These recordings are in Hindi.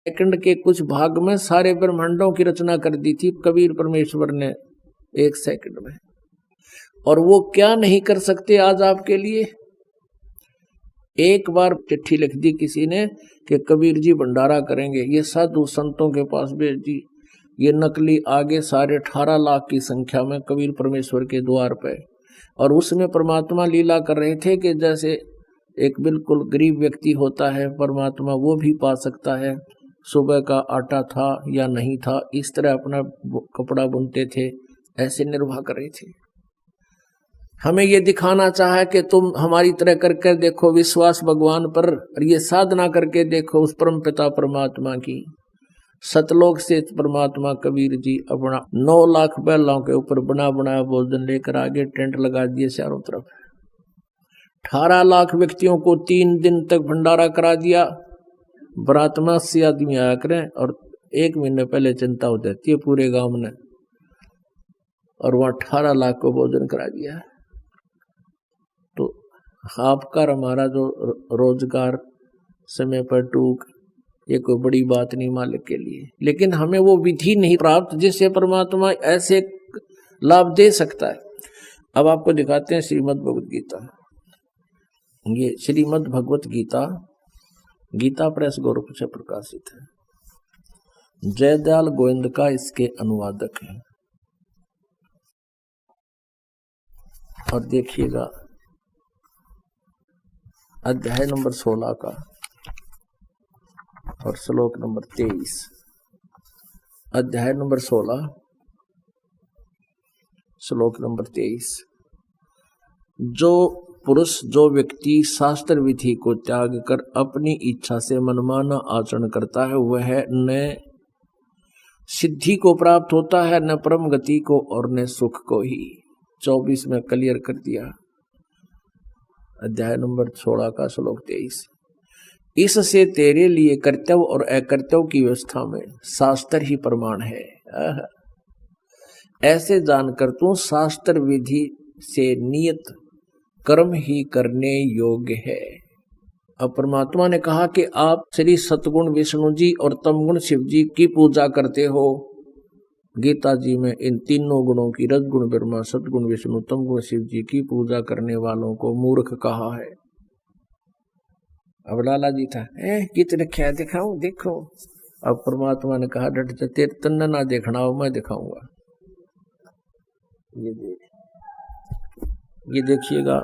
सेकंड के कुछ भाग में सारे ब्रह्मांडों की रचना कर दी थी कबीर परमेश्वर ने 1 सेकंड में। और वो क्या नहीं कर सकते आज आपके लिए। एक बार चिट्ठी लिख दी किसी ने कि कबीर जी भंडारा करेंगे, ये साधु संतों के पास भेज दी। ये नकली आगे सारे 18 लाख की संख्या में कबीर परमेश्वर के द्वार पे, और उसमें परमात्मा लीला कर रहे थे कि जैसे एक बिल्कुल गरीब व्यक्ति होता है परमात्मा वो भी पा सकता है। सुबह का आटा था या नहीं था, इस तरह अपना कपड़ा बुनते थे, ऐसे निर्वाह कर रहे थे। हमें ये दिखाना चाहा कि तुम हमारी तरह करके देखो विश्वास भगवान पर, और ये साधना करके देखो उस परम पिता परमात्मा की। सतलोक से परमात्मा कबीर जी अपना 9 लाख बैलों के ऊपर बना बनाया भोजन लेकर आगे टेंट लगा दिए चारों तरफ। 18 लाख व्यक्तियों को 3 दिन तक भंडारा करा दिया। बरात में 80 आदमी आया करें, और 1 महीने पहले चिंता हो जाती है पूरे गांव में, और वहां 18 लाख को भोजन करा दिया। तो आपका हमारा जो रोजगार समय पर टूक, ये कोई बड़ी बात नहीं मालिक के लिए, लेकिन हमें वो विधि नहीं प्राप्त जिससे परमात्मा ऐसे लाभ दे सकता है। अब आपको दिखाते हैं श्रीमद् भगवत गीता। ये श्रीमद् भगवत गीता गीता प्रेस गोरखपुर से प्रकाशित है। जयदयाल गोविंद का इसके अनुवादक है। और देखिएगा अध्याय नंबर 16 का और श्लोक नंबर 23। अध्याय नंबर 16 श्लोक नंबर 23। जो पुरुष जो व्यक्ति शास्त्र विधि को त्याग कर अपनी इच्छा से मनमाना आचरण करता है वह न सिद्धि को प्राप्त होता है, न परम गति को, और न सुख को ही। 24 में क्लियर कर दिया। अध्याय नंबर 16 का श्लोक 23। इससे तेरे लिए कर्तव्य और अकर्तव्य की व्यवस्था में शास्त्र ही प्रमाण है। ऐसे जानकर तू शास्त्र विधि से नियत कर्म ही करने योग्य है। अब परमात्मा ने कहा कि आप श्री सतगुण विष्णु जी और तमगुण शिव जी की पूजा करते हो। गीता जी में इन तीनों गुणों की रजगुण ब्रह्मा, सतगुण विष्णु, तमगुण शिव जी की पूजा करने वालों को मूर्ख कहा है। अब लाला जी था गीत रखा दिखाऊं देखो। अब परमात्मा ने कहा डट जा, तेरे तन्ना ना देखना हो, मैं दिखाऊंगा। ये देखिएगा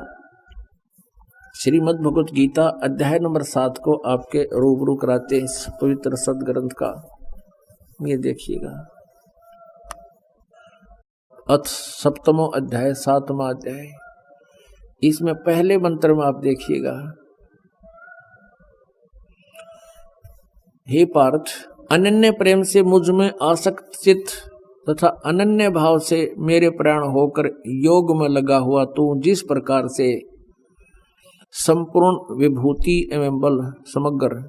श्रीमद् भगवत गीता अध्याय नंबर 7 को आपके रूबरू कराते हैं इस पवित्र सदग्रंथ का। ये देखिएगा अथ सप्तमो अध्याय 7वां अध्याय। इसमें पहले मंत्र में आप देखिएगा, हे पार्थ, अनन्य प्रेम से मुझ में आसक्त चित्त तथा अनन्य भाव से मेरे प्राण होकर योग में लगा हुआ तू जिस प्रकार से संपूर्ण विभूति एवं बल समग्र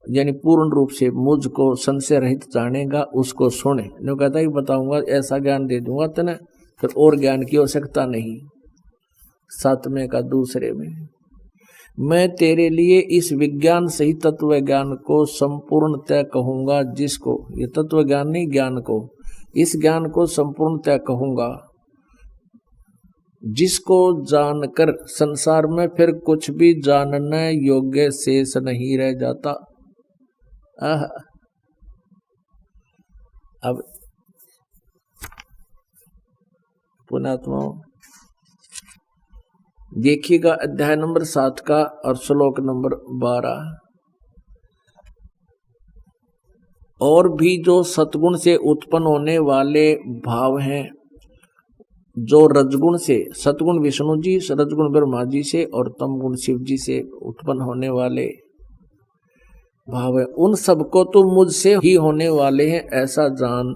यानी पूर्ण रूप से मुझको संशय रहित जानेगा उसको सुने। जो कहता है बताऊंगा, ऐसा ज्ञान दे दूंगा तेने, फिर और ज्ञान की आवश्यकता नहीं। 7वें का दूसरे में, मैं तेरे लिए इस विज्ञान सहित तत्व ज्ञान को संपूर्णतः कहूंगा, जिसको ये तत्व ज्ञान नहीं ज्ञान को, इस ज्ञान को संपूर्णतः कहूंगा जिसको जानकर संसार में फिर कुछ भी जानने योग्य शेष नहीं रह जाता। अब पुणात्मा देखिएगा अध्याय नंबर 7 का और श्लोक नंबर 12। और भी जो सतगुण से उत्पन्न होने वाले भाव हैं, जो रजगुण से सतगुण विष्णु जी, रजगुण ब्रह्मा जी से और तमगुण शिव जी से उत्पन्न होने वाले भाव है, उन सबको तो मुझसे ही होने वाले हैं ऐसा जान,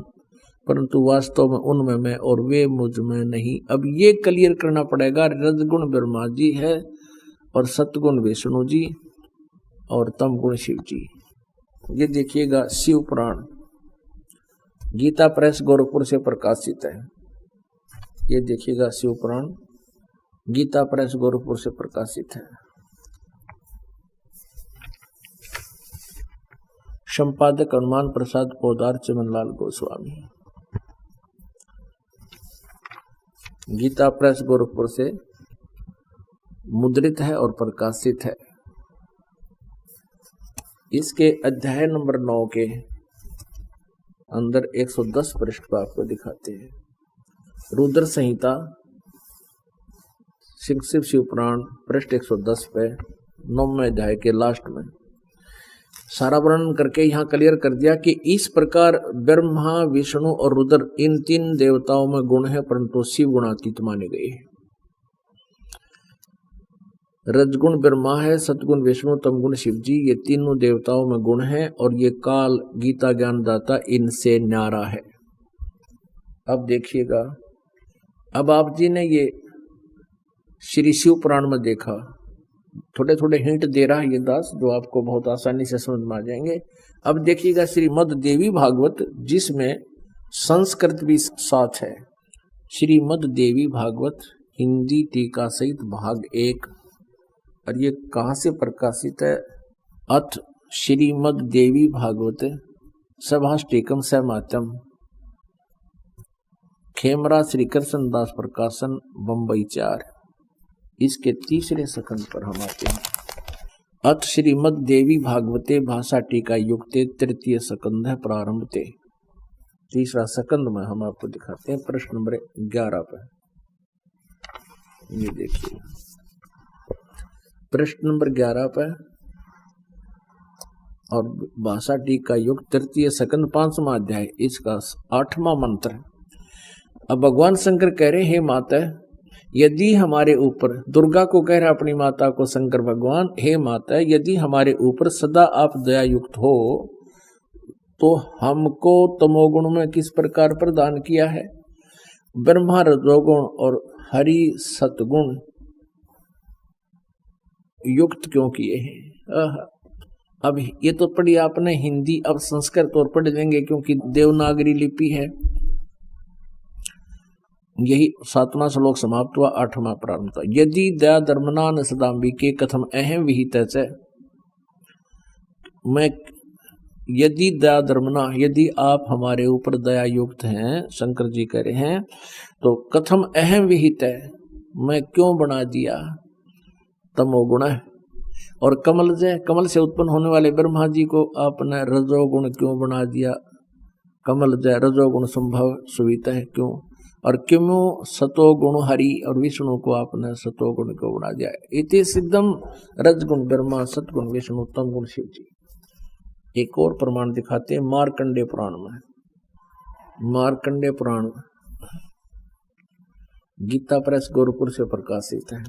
परंतु वास्तव में उनमें मैं और वे मुझ में नहीं। अब ये क्लियर करना पड़ेगा, रजगुण ब्रह्मा जी है और सतगुण विष्णु जी और तमगुण शिव जी। ये देखिएगा शिव पुराण गीता प्रेस गोरखपुर से प्रकाशित है। ये देखिएगा शिव पुराण गीता प्रेस गोरखपुर से प्रकाशित है। संपादक हनुमान प्रसाद पोदार, चमनलाल गोस्वामी। गीता प्रेस गोरखपुर से मुद्रित है और प्रकाशित है। इसके अध्याय नंबर 9 के अंदर 110 पृष्ठ पर आपको दिखाते हैं। रुद्र संहिता शिव शिवपुराण पृष्ठ 110 पे 9वें अध्याय के लास्ट में सारा वर्णन करके यहाँ क्लियर कर दिया कि इस प्रकार ब्रह्मा, विष्णु और रुद्र इन 3 देवताओं में गुण है, परंतु शिव गुणातीत माने गए हैं। रजगुण ब्रह्मा है, सतगुण विष्णु, तमगुण शिव जी, ये तीनों देवताओं में गुण है और ये काल गीता ज्ञानदाता इनसे न्यारा है। अब देखिएगा, अब आप जी ने ये श्री शिव पुराण में देखा, थोड़े थोड़े हिंट दे रहा है ये दास, जो आपको बहुत आसानी से समझ में आ जाएंगे। अब देखिएगा श्रीमद् देवी भागवत, जिसमें संस्कृत भी साथ है। श्रीमद् देवी भागवत हिंदी टीका सहित भाग 1, और ये कहाँ से प्रकाशित है? अथ श्रीमद् देवी भागवत सभाष्टिकम सहमातम, खेमरा श्री कृष्ण दास प्रकाशन, बम्बई 4। इसके तीसरे सकंद पर हम आते हैं। अथ श्रीमद् देवी भागवते भाषा टीका युक्ते, तृतीय सकंद है प्रारंभते। तीसरा सकंद में हम आपको दिखाते हैं प्रश्न नंबर 11 पर। ये देखिए प्रश्न नंबर 11 पर, और भाषा टीका युक्त तृतीय सकंद 5वां अध्याय, इसका 8वां मंत्र। अब भगवान शंकर कह रहे हैं, माता यदि हमारे ऊपर, दुर्गा को कह रहा अपनी माता को शंकर भगवान, हे माता यदि हमारे ऊपर सदा आप दया युक्त हो तो हमको तमोगुण में किस प्रकार प्रदान किया है? ब्रह्मा रजोगुण और हरि सतगुण युक्त क्यों किए हैं? अब ये तो पढ़ी आपने हिंदी, अब संस्कृत और पढ़ लेंगे क्योंकि देवनागरी लिपि है। यही 7वां श्लोक समाप्त हुआ, 8वां प्रारंभ था। यदि दया धर्मनान सदाम्बिके कथम अहम विहित है। मैं यदि दया धर्मना, यदि आप हमारे ऊपर दया युक्त हैं, शंकर जी कह रहे हैं, तो कथम अहम विहित है, मैं क्यों बना दिया तमोगुण है। और कमल से उत्पन्न होने वाले ब्रह्मा जी को आपने रजोगुण क्यों बना दिया? कमल जय रजोगुण संभव सुविता है क्यों? और क्यों सतोगुण हरि और विष्णु को आपने सतोगुण को बना दिया? इति सिद्धम रजगुण ब्रह्मा, सतगुण विष्णु, तमगुण शिव जी। एक और प्रमाण दिखाते हैं मार्कंडेय पुराण में। मार्कंडेय पुराण गीता प्रेस गोरखपुर से प्रकाशित है।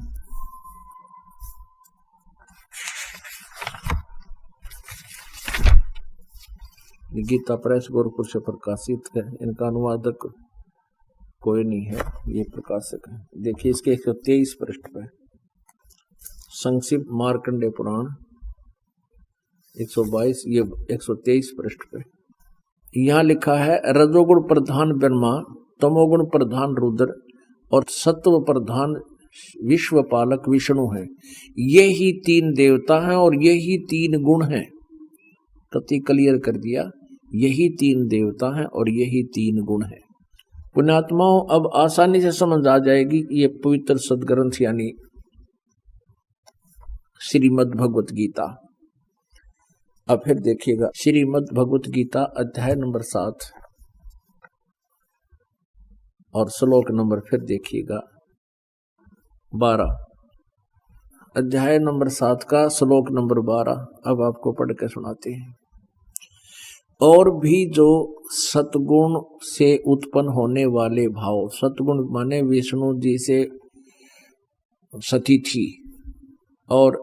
गीता प्रेस गोरखपुर से प्रकाशित है। इनका अनुवादक कोई नहीं है, ये प्रकाशक है। देखिए इसके 123 पृष्ठ पे संक्षिप्त मार्कंडेय पुराण 122, ये 123 पृष्ठ पे यहाँ लिखा है, रजोगुण प्रधान ब्रह्मा, तमोगुण प्रधान रुद्र और सत्व प्रधान विश्वपालक विष्णु है। ये ही 3 देवता हैं और ये ही 3 गुण हैं। कति क्लियर कर दिया, यही 3 देवता हैं और यही 3 गुण हैं। पुण्यात्माओं, अब आसानी से समझ आ जाएगी कि ये पवित्र सदग्रंथ यानी श्रीमद् भगवत गीता। अब फिर देखिएगा श्रीमद् भगवत गीता अध्याय नंबर 7 और श्लोक नंबर फिर देखिएगा 12। अध्याय नंबर 7 का श्लोक नंबर 12 अब आपको पढ़ के सुनाते हैं। और भी जो सतगुण से उत्पन्न होने वाले भाव, सतगुण माने विष्णु जी से सतीथि, और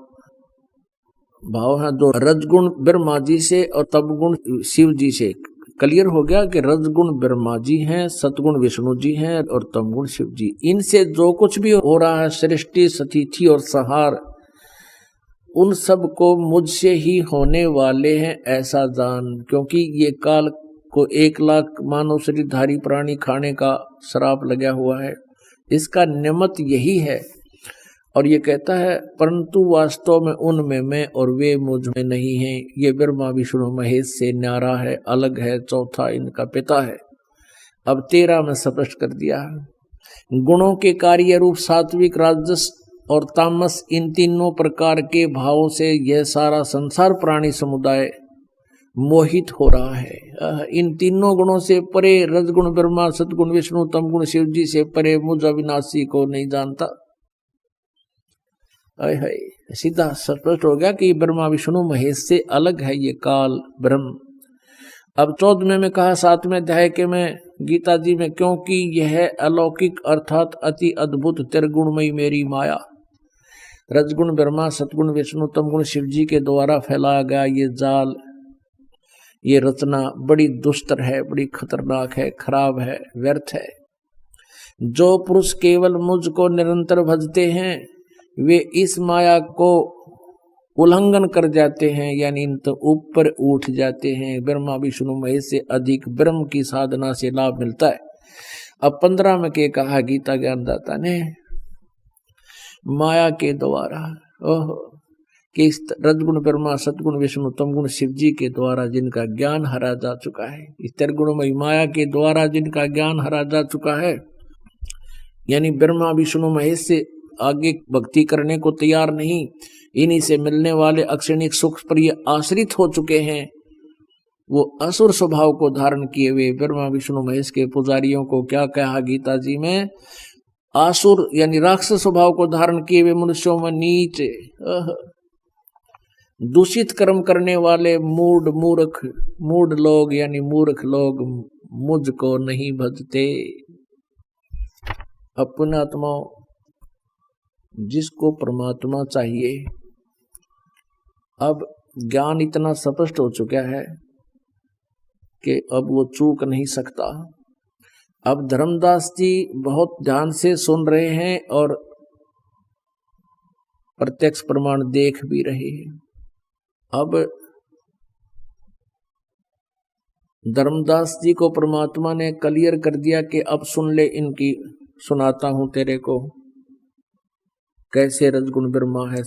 भाव है जो रजगुण ब्रह्मा जी से और तमगुण शिव जी से। क्लियर हो गया कि रजगुण ब्रह्मा जी हैं, सतगुण विष्णु जी हैं और तमगुण शिव जी। इनसे जो कुछ भी हो रहा है, सृष्टि, सतीथि और संहार, उन सब को मुझसे ही होने वाले हैं ऐसा जान। क्योंकि ये काल को 1 लाख मानव शरीरधारी प्राणी खाने का श्राप लगा हुआ है। इसका निमित्त यही है। और ये कहता है परंतु वास्तव में उनमें मैं और वे मुझ में नहीं हैं। ये ब्रह्मा विष्णु महेश से न्यारा है, अलग है, चौथा इनका पिता है। अब 13 में स्पष्ट कर दिया। गुणों के कार्य रूप सात्विक, राजस और तामस, इन तीनों प्रकार के भावों से यह सारा संसार प्राणी समुदाय मोहित हो रहा है। इन तीनों गुणों से परे रजगुण ब्रह्मा, सतगुण विष्णु, तमगुण शिव जी से परे मुझ अविनाशी को नहीं जानता। हाय सीधा स्पष्ट हो गया कि ब्रह्मा विष्णु महेश से अलग है ये काल ब्रह्म। अब 14वें में कहा 7वें अध्याय के में गीता जी में, क्योंकि यह अलौकिक अर्थात अति अद्भुत त्रिगुणमयी मेरी माया, रजगुण ब्रह्मा, सतगुण विष्णु, तमगुण शिव जी के द्वारा फैलाया गया ये जाल, ये रचना बड़ी दुष्तर है, बड़ी खतरनाक है, खराब है, व्यर्थ है। जो पुरुष केवल मुझको निरंतर भजते हैं वे इस माया को उल्लंघन कर जाते हैं, यानी इन तो ऊपर उठ जाते हैं। ब्रह्मा विष्णु महेश से अधिक ब्रह्म की साधना से लाभ मिलता है। अब 15 में के कहा गीता ज्ञानदाता ने, माया के द्वारा कि इस रजगुण ब्रह्मा, सतगुण विष्णु, तमगुण शिव जी के द्वारा जिनका ज्ञान हरा जा चुका है, इस त्रिगुणमयी माया के द्वारा जिनका ज्ञान हरा जा चुका है, यानी ब्रह्मा विष्णु महेश से आगे भक्ति करने को तैयार नहीं, इन्हीं से मिलने वाले अक्षणिक सुख पर ये आश्रित हो चुके हैं, वो असुर स्वभाव को धारण किए हुए ब्रह्मा विष्णु महेश के पुजारियों को क्या कहा गीता जी में, आसुर यानी राक्षस स्वभाव को धारण किए हुए मनुष्यों में नीच, दूषित कर्म करने वाले मूढ़ लोग यानी मूर्ख लोग मुझको नहीं भजते। अपने आत्मा जिसको परमात्मा चाहिए, अब ज्ञान इतना स्पष्ट हो चुका है कि अब वो चूक नहीं सकता। अब धर्मदास जी बहुत ध्यान से सुन रहे हैं और प्रत्यक्ष प्रमाण देख भी रहे हैं। अब धर्मदास जी को परमात्मा ने क्लियर कर दिया कि अब सुन ले, इनकी सुनाता हूं तेरे को कैसे रजगुण ब्रह्मा है,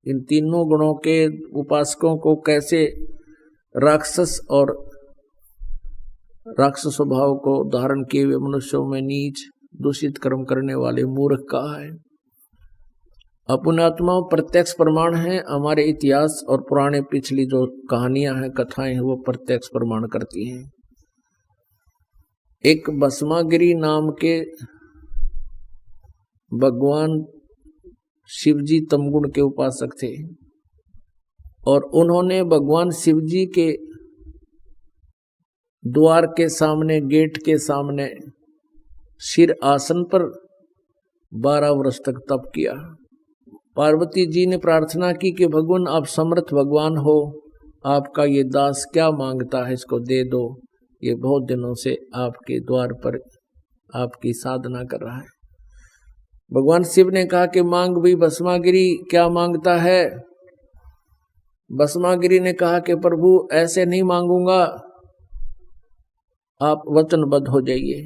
इन तीनों गुणों के उपासकों को कैसे राक्षस और राक्षस स्वभाव को धारण किए हुए मनुष्यों में नीच दूषित कर्म करने वाले मूर्ख कहा है। अपनात्मा प्रत्यक्ष प्रमाण है। हमारे इतिहास और पुराने पिछली जो कहानियां हैं, कथाएं हैं, वो प्रत्यक्ष प्रमाण करती हैं। एक भस्मागिरी नाम के भगवान शिवजी तमगुण के उपासक थे और उन्होंने भगवान शिवजी के द्वार के सामने, गेट के सामने सिर आसन पर 12 वर्ष तक तप किया। पार्वती जी ने प्रार्थना की कि भगवान आप समर्थ भगवान हो, आपका ये दास क्या मांगता है, इसको दे दो, ये बहुत दिनों से आपके द्वार पर आपकी साधना कर रहा है। भगवान शिव ने कहा कि मांग भी भस्मागिरी, क्या मांगता है। भस्मागिरी ने कहा कि प्रभु ऐसे नहीं मांगूंगा, आप वचनबद्ध हो जाइए।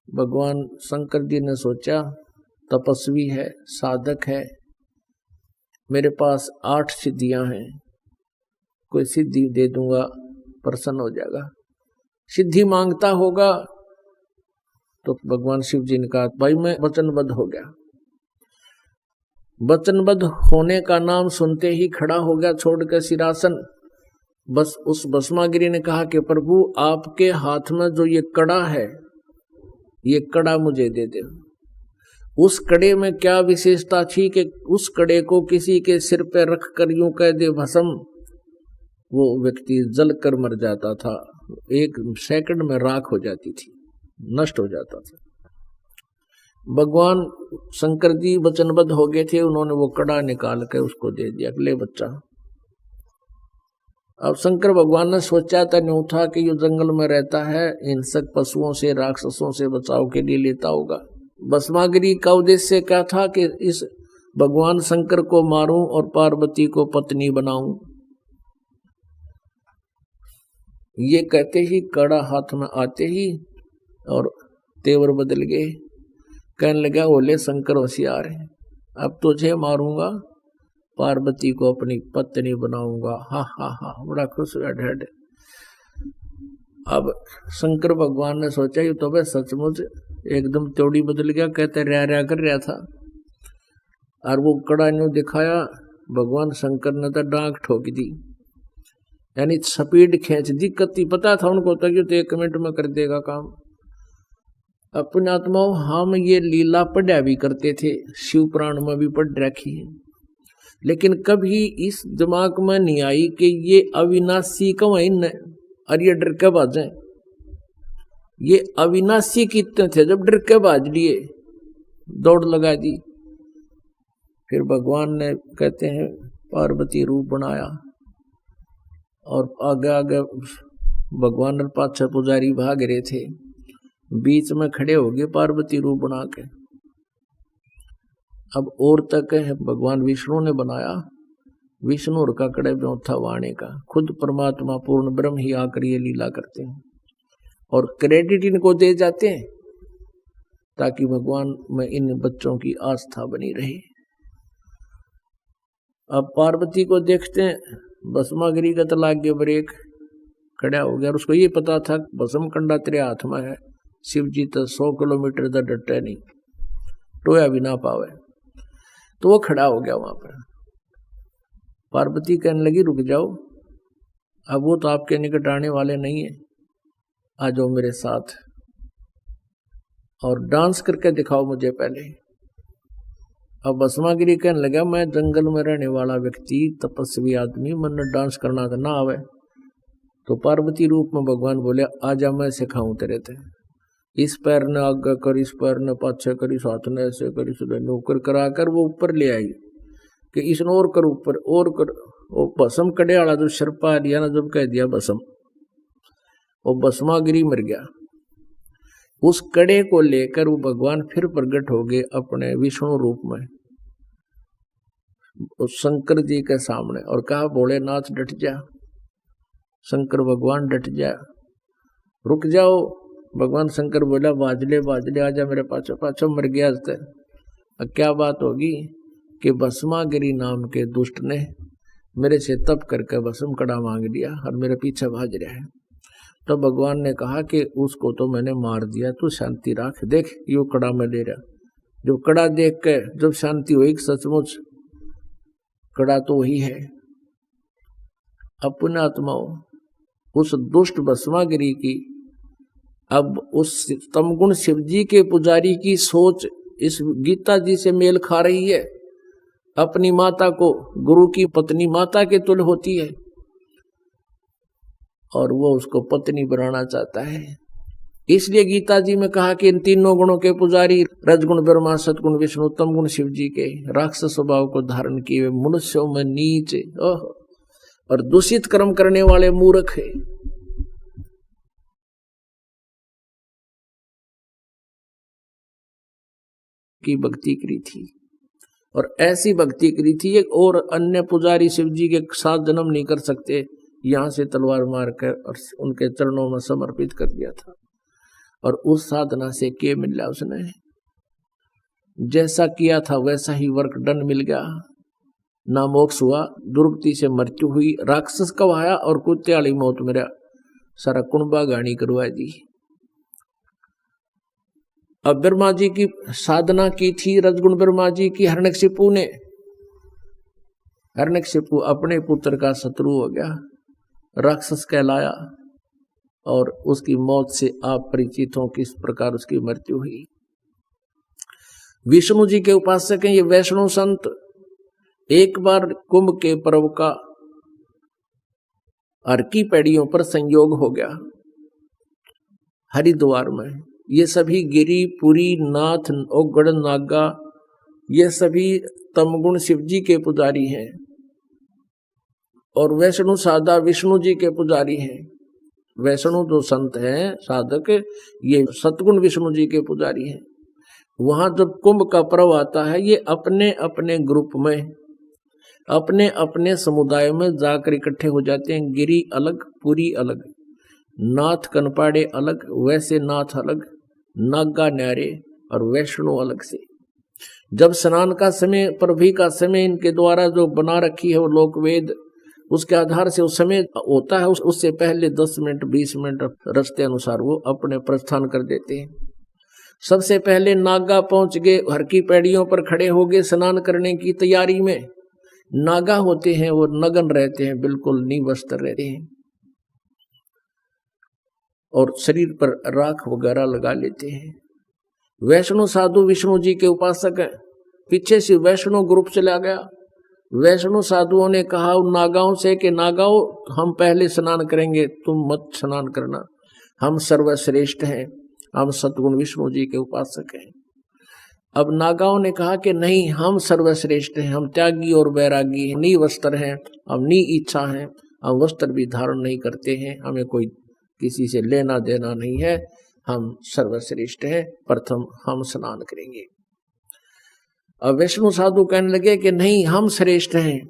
भगवान शंकर जी ने सोचा तपस्वी है, साधक है, मेरे पास 8 सिद्धियां हैं, कोई सिद्धि दे दूंगा प्रसन्न हो जाएगा। सिद्धि मांगता होगा तो भगवान शिव जी ने कहा भाई मैं वचनबद्ध हो गया। वचनबद्ध होने का नाम सुनते ही खड़ा हो गया छोड़कर सिरासन। बस उस भस्मागिरी ने कहा कि प्रभु आपके हाथ में जो ये कड़ा है, ये कड़ा मुझे दे दे। उस कड़े में क्या विशेषता थी कि उस कड़े को किसी के सिर पे रख कर यूं कह दे भस्म, वो व्यक्ति जल कर मर जाता था, 1 सेकंड में राख हो जाती थी, नष्ट हो जाता था। भगवान शंकर जी वचनबद्ध हो गए थे, उन्होंने वो कड़ा निकाल कर उसको दे दिया, ले बच्चा। अब शंकर भगवान ने सोचा था न्यू था कि ये जंगल में रहता है, हिंसक पशुओं से, राक्षसों से बचाव के लिए लेता होगा। भस्मागिरी का उद्देश्य क्या था कि इस भगवान शंकर को मारूं और पार्वती को पत्नी बनाऊं। ये कहते ही कड़ा हाथ में आते ही और तेवर बदल गए। कहने लगा बोले शंकर होशियार है, अब तुझे मारूंगा, पार्वती को अपनी पत्नी बनाऊंगा। हा हा हा, बड़ा खुश हुआ ढेड। अब शंकर भगवान ने सोचा ये तो भाई सचमुच एकदम त्योड़ी बदल गया, कहते रह कर रहा था। और वो कड़ा न्यू दिखाया, भगवान शंकर ने तो डांक ठोक दी, यानी स्पीड खींच दी। कति पता था उनको तो कि तो 1 मिनट में कर देगा काम। अपने आत्माओं हम ये लीला पढ़ा भी करते थे, शिव पुराण में भी पढ़ रखी है, लेकिन कभी इस दिमाग में नहीं आई कि ये अविनाशी क्यों है और ये डर के भाजे। ये अविनाशी कितने थे, जब डर के भाज लिए दौड़ लगा दी। फिर भगवान ने कहते हैं पार्वती रूप बनाया और आगे आगे भगवान और पाछे पुजारी भाग रहे थे, बीच में खड़े हो गए पार्वती रूप बना के। अब और तक है भगवान विष्णु ने बनाया, विष्णु और का कड़े में था वाणी का, खुद परमात्मा पूर्ण ब्रह्म ही आकर ये लीला करते हैं और क्रेडिट इनको दे जाते हैं ताकि भगवान में इन बच्चों की आस्था बनी रहे। अब पार्वती को देखते हैं, भस्मागिरी का तो लाग गया ब्रेक, खड़ा हो गया। और उसको ये पता था भस्म कंडा तेरे हाथ में है, शिव जी तो 100 किलोमीटर तक डटे नहीं, टोया भी ना पावे, तो वो खड़ा हो गया वहां पर। पार्वती कहने लगी रुक जाओ, अब वो तो आपके निकट आने वाले नहीं है, आ जाओ मेरे साथ और डांस करके दिखाओ मुझे पहले। अब भस्मागिरी कहने लगा मैं जंगल में रहने वाला व्यक्ति, तपस्वी आदमी, मन डांस करना तो ना आवे। तो पार्वती रूप में भगवान बोले आजा मैं सिखाऊं तेरे ते, इस पैर ने आगे कर, इस पैर ने पाछे कर, इस हाथ ने ऐसे कर, इस नौकर करा कर वो ऊपर ले आई कि इसने और कर ऊपर और कर। वो भस्म कड़े वाला जो शर्पा लिया ना, जब कह दिया भस्म, वो भस्मागिरी मर गया। उस कड़े को लेकर वो भगवान फिर प्रकट हो गए अपने विष्णु रूप में उस शंकर जी के सामने और कहा भोलेनाथ डट जा। शंकर भगवान डट जा, रुक जाओ। भगवान शंकर बोला बाजले बाजले आजा मेरे पाछो पाछो, मर गया। अब क्या बात होगी कि भस्मागिरी नाम के दुष्ट ने मेरे से तप करके भस्म कड़ा मांग लिया और मेरे पीछे भाज रहा है। तो भगवान ने कहा कि उसको तो मैंने मार दिया, तू शांति रख, देख यो कड़ा में ले रहा। जो कड़ा देख के जब शांति हुई, सचमुच कड़ा तो वही है। अपने आत्माओं उस दुष्ट भस्मागिरी की, अब उस तमगुण शिव जी के पुजारी की सोच इस गीता जी से मेल खा रही है। अपनी माता को गुरु की पत्नी माता के तुल्य होती है और वो उसको पत्नी बनाना चाहता है। इसलिए गीता जी में कहा कि इन तीनों गुणों के पुजारी रजगुण ब्रह्मा, सतगुण विष्णु, तम गुण शिव जी के राक्षस स्वभाव को धारण किए मनुष्यों में नीच और दूषित कर्म करने वाले मूर्ख है। की भक्ति करी थी और ऐसी भक्ति करी थी और अन्य पुजारी शिव जी के साथ जन्म नहीं कर सकते, यहां से तलवार मार कर और उनके चरणों में समर्पित कर दिया था। और उस साधना से क्या मिला, उसने जैसा किया था वैसा ही वर्क डन मिल गया। ना मोक्ष हुआ, दुर्गति से मृत्यु हुई, राक्षस कवाया और कुत्ते वाली मौत मेरा सारा कुंबा गानी करवा दी। अब ब्रह्मा जी की साधना की थी, रजगुण ब्रह्मा जी की हिरण्यकशिपु ने। हिरण्यकशिपु अपने पुत्र का शत्रु हो गया, राक्षस कहलाया और उसकी मौत से आप परिचित हो किस प्रकार उसकी मृत्यु हुई। विष्णु जी के उपासक हैं ये वैष्णव संत। एक बार कुंभ के पर्व का हर की पैड़ियों पर संयोग हो गया हरिद्वार में। ये सभी गिरी, पुरी, नाथ, ओगड़, नागा, ये सभी तमगुण शिव जी के पुजारी हैं और वैष्णु साधा विष्णु जी के पुजारी हैं। वैष्णु जो संत हैं साधक, ये सतगुण विष्णु जी के पुजारी हैं। वहां जब कुंभ का पर्व आता है, ये अपने अपने ग्रुप में, अपने अपने समुदाय में जाकर इकट्ठे हो जाते हैं। गिरी अलग, पुरी अलग, नाथ कनपाड़े अलग, वैसे नाथ अलग, नागा न्यारे, और वैष्णव अलग से। जब स्नान का समय, प्रभु का समय इनके द्वारा जो बना रखी है वो लोक वेद, उसके आधार से उस समय होता है, उससे पहले 10 मिनट 20 मिनट रास्ते अनुसार वो अपने प्रस्थान कर देते हैं। सबसे पहले नागा पहुंच गए, हर की पैड़ियों पर खड़े हो गए स्नान करने की तैयारी में। नागा होते हैं वो नग्न रहते हैं, बिल्कुल निवस्त्र रहते हैं और शरीर पर राख वगैरह लगा लेते हैं। वैष्णव साधु विष्णु जी के उपासक हैं। पीछे से वैष्णव ग्रुप चला गया। वैष्णव साधुओं ने कहा उन नागाओं से कि नागाओं, हम पहले स्नान करेंगे, तुम मत स्नान करना, हम सर्वश्रेष्ठ हैं, हम सतगुण विष्णु जी के उपासक हैं। अब नागाओं ने कहा कि नहीं, हम सर्वश्रेष्ठ हैं, हम त्यागी और वैरागी हैं, निवस्त्र हैं, हम नी इच्छा हैं, हम वस्त्र भी धारण नहीं करते हैं, हमें कोई किसी से लेना देना नहीं है, हम सर्वश्रेष्ठ हैं, प्रथम हम स्नान करेंगे। अब वैष्णव साधु कहने लगे कि नहीं, हम श्रेष्ठ हैं,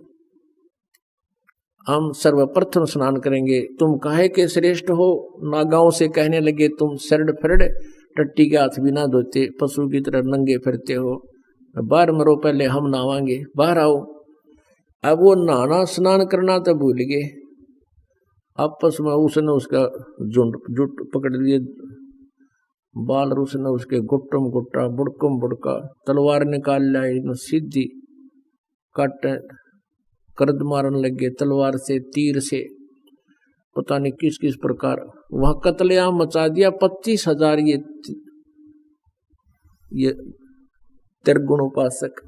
हम सर्वप्रथम स्नान करेंगे। तुम काहे के श्रेष्ठ हो? नागाओं से कहने लगे, तुम सरड फरड टट्टी के हाथ भी ना धोते, पशु की तरह नंगे फिरते हो, बाहर मरो, पहले हम नहावांगे, बाहर आओ। अब वो नहाना स्नान करना तो भूल गए। आपस में उसने उसका जुट पकड़ लिए बाल, और उसने उसके गुट्टम गुट्टा बुड़कम बुड़का तलवार निकाल लिया, सीधी काट करद मारने लगे तलवार से, तीर से, पता नहीं किस किस प्रकार वहां कत्लेआम मचा दिया। 25,000 ये त्रिगुण उपासक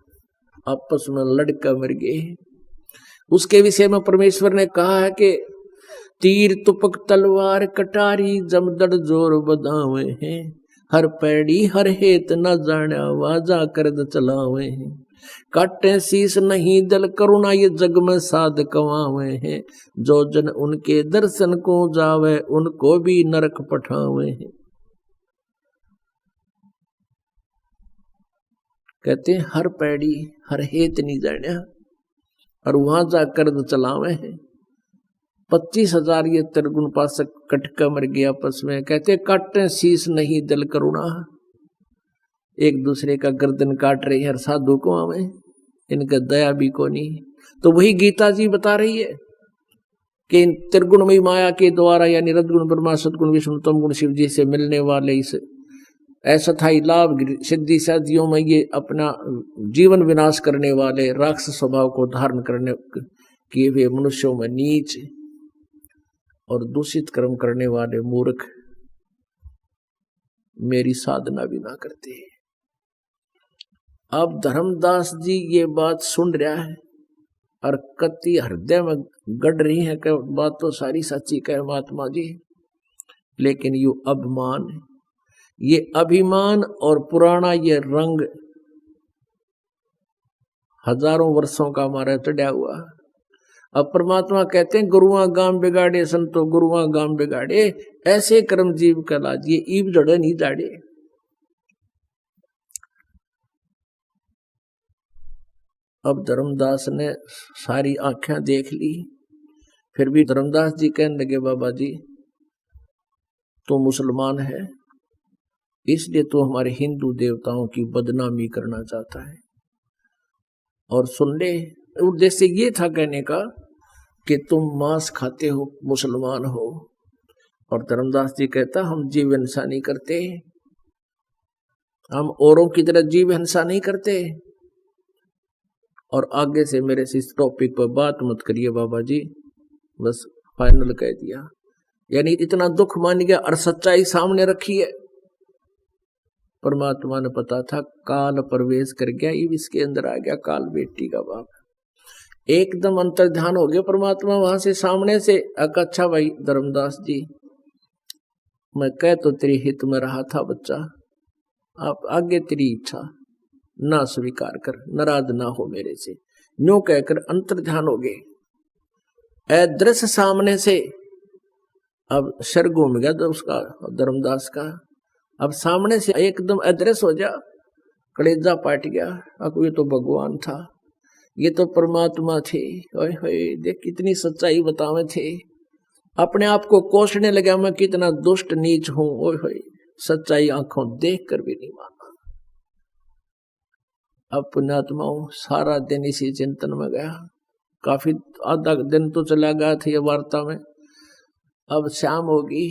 आपस में लड़का मर गए। उसके विषय में परमेश्वर ने कहा है कि तीर तुपक तलवार कटारी जमदड़ जोर बदावे हैं, हर पैड़ी हर हेत न जाना वाजा करद चलावे हैं, काटे शीस नहीं दल करुणा ये जग में साध कवावे हैं, जो जन उनके दर्शन को जावे उनको भी नरक पठावे हैं। कहते हैं हर पैड़ी हर हेत नहीं जाना और वहां जा करद चलावे हैं। 25,000 ये त्रिगुण उपासक कटका मर गया आपस में। कहते काटे शीस नहीं दल करुणा, एक दूसरे का गर्दन काट रही है, साधु को आवे, इनका दया भी को नहीं। तो वही गीता जी बता रही है कि इन त्रिगुणमयी माया के द्वारा, यानी रजगुण ब्रह्मा सदगुण विष्णु तम गुण शिव जी से मिलने वाले इस अस्थायी लाभ सिद्धि साधियों में ये अपना जीवन विनाश करने वाले राक्षस स्वभाव को धारण करने किए हुए मनुष्यों में नीच और दूषित कर्म करने वाले मूर्ख मेरी साधना भी ना करते। अब धर्मदास जी ये बात सुन रहा है और कति हृदय में गड़ रही है कि बात तो सारी सच्ची कहे महात्मा जी, लेकिन ये अभिमान, ये अभिमान और पुराना ये रंग हजारों वर्षों का हमारा चढ़ा हुआ। अब परमात्मा कहते हैं गुरुआ गाम बिगाड़े संतो गुरुआ गाम बिगाड़े, ऐसे कर्म जीव का लाज, ये ईब जड़े नहीं जाड़े। अब धर्मदास ने सारी आंखें देख ली, फिर भी धर्मदास जी कहने लगे बाबा जी तो मुसलमान है, इसलिए तो हमारे हिंदू देवताओं की बदनामी करना चाहता है। और सुन ले, उद्देश्य ये था कहने का कि तुम मांस खाते हो, मुसलमान हो। और धर्मदास जी कहता हम जीव हिंसा नहीं करते, हम औरों की तरह जीव हिंसा नहीं करते। और आगे से मेरे से इस टॉपिक पर बात मत करिए बाबा जी, बस फाइनल कह दिया। यानी इतना दुख मान गया और सच्चाई सामने रखी है। परमात्मा ने पता था काल प्रवेश कर गया, ये इसके अंदर आ गया, काल बेटी का बाप, एकदम अंतर ध्यान हो गया परमात्मा वहां से सामने से। अच्छा भाई धर्मदास जी, मैं कह तो तेरे हित में रहा था बच्चा, आप आगे तेरी इच्छा ना स्वीकार कर, नाराज ना हो मेरे से, न्यू कहकर अंतर ध्यान हो गए। अदृश्य सामने से अब सर घूम गया तो उसका धर्मदास का, अब सामने से एकदम अदृश्य हो जा, कलेजा पाट गया। अब ये तो भगवान था, ये तो परमात्मा थे। ओए होए, देख कितनी सच्चाई बतावे थे। अपने आप को कोसने लगा मैं कितना दुष्ट नीच हूं। ओए होए, सच्चाई आंखों देख कर भी नहीं माना। अब पुण्यात्माओं सारा दिन इसी चिंतन में गया, काफी आधा दिन तो चला गया था ये वार्ता में। अब शाम होगी,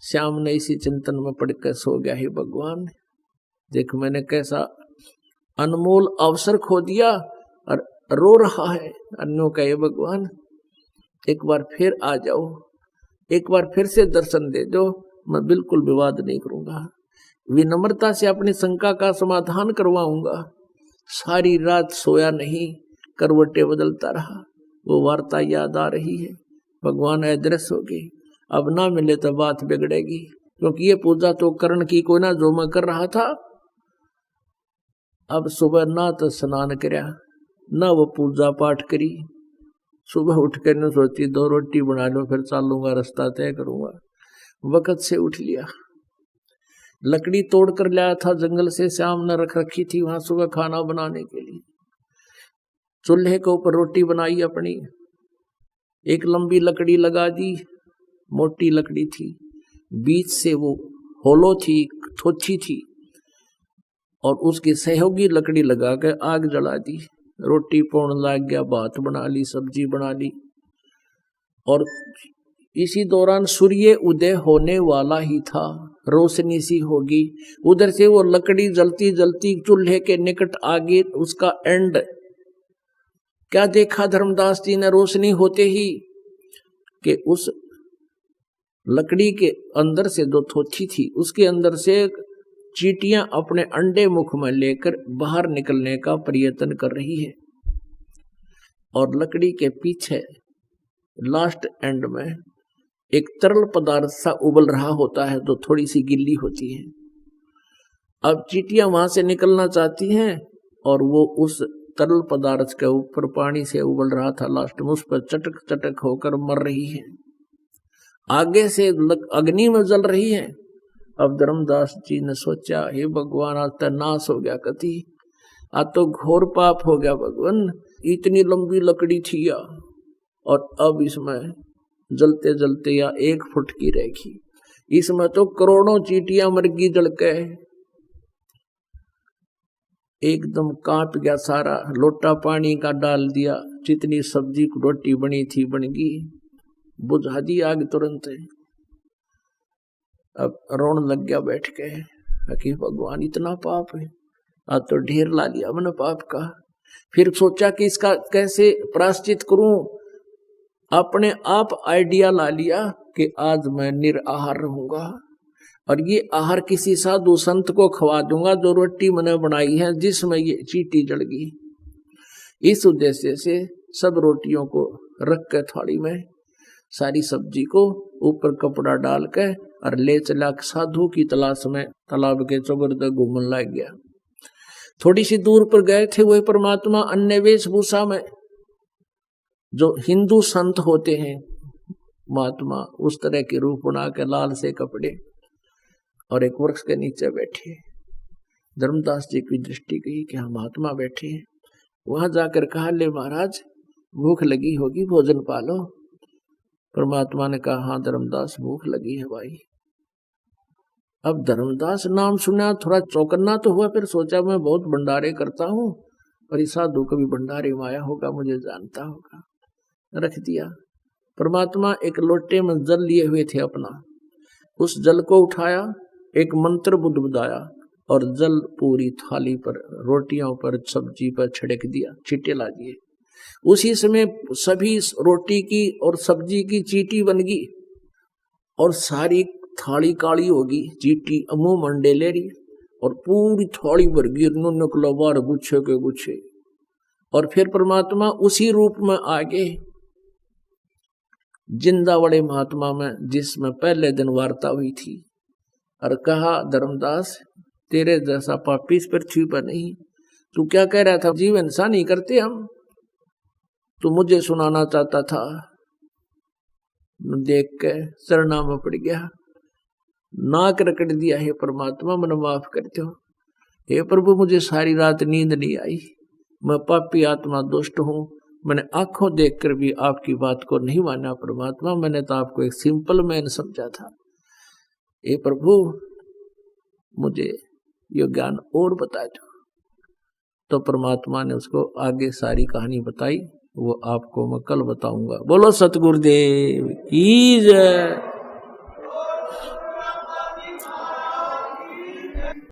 श्याम ने इसी चिंतन में पड़कर सो गया। ही भगवान देख मैंने कैसा अनमोल अवसर खो दिया, और रो रहा है। अन्यों का ये भगवान एक बार फिर आ जाओ, एक बार फिर से दर्शन दे दो, मैं बिल्कुल विवाद नहीं करूंगा, विनम्रता से अपनी शंका का समाधान करवाऊंगा। सारी रात सोया नहीं, करवटें बदलता रहा, वो वार्ता याद आ रही है। भगवान अदृश्य हो गए, अब ना मिले तो बात बिगड़ेगी, क्योंकि ये पूजा तो करण की कोई ना जो मैं कर रहा था। अब सुबह ना तो स्नान करया, ना वो पूजा पाठ करी। सुबह उठ कर न सोची 2 रोटी बना लो फिर चालूंगा, रास्ता तय करूंगा। वक्त से उठ लिया, लकड़ी तोड़ कर लाया था जंगल से, श्याम ने रख रखी थी वहां सुबह खाना बनाने के लिए। चूल्हे के ऊपर रोटी बनाई अपनी, एक लंबी लकड़ी लगा दी, मोटी लकड़ी थी, बीच से वो होलो थी, थोची थी, और उसकी सहयोगी लकड़ी लगा कर आग जला दी। रोटी पौन लग गया, भात बना ली, सब्जी बना ली, और इसी दौरान सूर्य उदय होने वाला ही था, रोशनी सी होगी। उधर से वो लकड़ी जलती जलती चूल्हे के निकट आगे, उसका एंड क्या देखा धर्मदास जी ने रोशनी होते ही, कि उस लकड़ी के अंदर से जो थोथी थी उसके अंदर से चींटियां अपने अंडे मुख में लेकर बाहर निकलने का प्रयत्न कर रही है, और लकड़ी के पीछे लास्ट एंड में एक तरल पदार्थ सा उबल रहा होता है जो थोड़ी सी गिल्ली होती है। अब चींटियां वहां से निकलना चाहती हैं, और वो उस तरल पदार्थ के ऊपर पानी से उबल रहा था, लास्ट में उस पर चटक चटक होकर मर रही है, आगे से अग्नि में जल रही है। अब धर्मदास जी ने सोचा, हे भगवान आज तो नाश हो गया, कति आज तो घोर पाप हो गया भगवान, इतनी लंबी लकड़ी थी या, और अब इसमें जलते जलते या 1 फुट की रहेगी, इसमें तो करोड़ों चींटियां मर गई जल के। एकदम कांप गया सारा, लोटा पानी का डाल दिया, जितनी सब्जी रोटी बनी थी बन गई, बुझा दी आग तुरंत। अब रोन लग गया बैठ के कि भगवान इतना पाप है, आज तो ढेर ला लिया मैंने पाप का। फिर सोचा कि इसका कैसे प्रायश्चित करूं, अपने आप आइडिया ला लिया कि आज मैं निराहार रहूंगा, और ये आहार किसी साधु संत को खवा दूंगा जो रोटी मैंने बनाई है जिसमें ये चींटी जल गई। इस उद्देश्य से सब रोटियों को रख के थाली में, सारी सब्जी को ऊपर कपड़ा डाल के, और ले चला साधु की तलाश में तालाब के चौबर्द घूमने लग गया। थोड़ी सी दूर पर गए थे वही परमात्मा अन्य वेशभूषा में, जो हिंदू संत होते हैं महात्मा, उस तरह के रूप बना के लाल से कपड़े, और एक वृक्ष के नीचे बैठे। धर्मदास जी की दृष्टि गई कि हम महात्मा बैठे हैं। वहां जाकर कहा, ले महाराज भूख लगी होगी, भोजन पालो। परमात्मा ने कहा, हाँ धर्मदास भूख लगी है भाई। अब धर्मदास नाम सुना, थोड़ा चौकन्ना तो हुआ, फिर सोचा मैं बहुत भंडारे करता हूँ, और इस साधु कभी भंडारे में आया होगा, मुझे जानता होगा। रख दिया। परमात्मा एक लोटे में जल लिए हुए थे अपना, उस जल को उठाया, एक मंत्र बुदबुदाया, और जल पूरी थाली पर, रोटियों पर, सब्जी पर छिड़क दिया, छींटे ला दिए। उसी समय सभी रोटी की और सब्जी की चींटी बन गई, और सारी थाली काली होगी, चींटी मुंह मंडे ले रही, और पूरी थाली भर गई, निकलो बार गुच्छे के गुच्छे। और फिर परमात्मा उसी रूप में आगे जिंदा बड़े महात्मा में, जिसमें पहले दिन वार्ता हुई थी, और कहा, धर्मदास तेरे जैसा पापी इस पृथ्वी पर नहीं। तू क्या कह रहा था, जीव हिंसा नहीं करते हम, तू मुझे सुनाना चाहता था। देख के चरणा में पड़ गया, नाक रकड़ दिया, हे परमात्मा मैंने माफ कर दो। हे प्रभु मुझे सारी रात नींद नहीं आई, मैं पापी आत्मा दुष्ट हूँ, मैंने आंखों देखकर भी आपकी बात को नहीं माना परमात्मा, मैंने तो आपको एक सिंपल मैन समझा था। हे प्रभु मुझे ये ज्ञान और बता दो। तो परमात्मा ने उसको आगे सारी कहानी बताई, वो आपको मैं कल बताऊंगा। बोलो सतगुरुदेव की जय।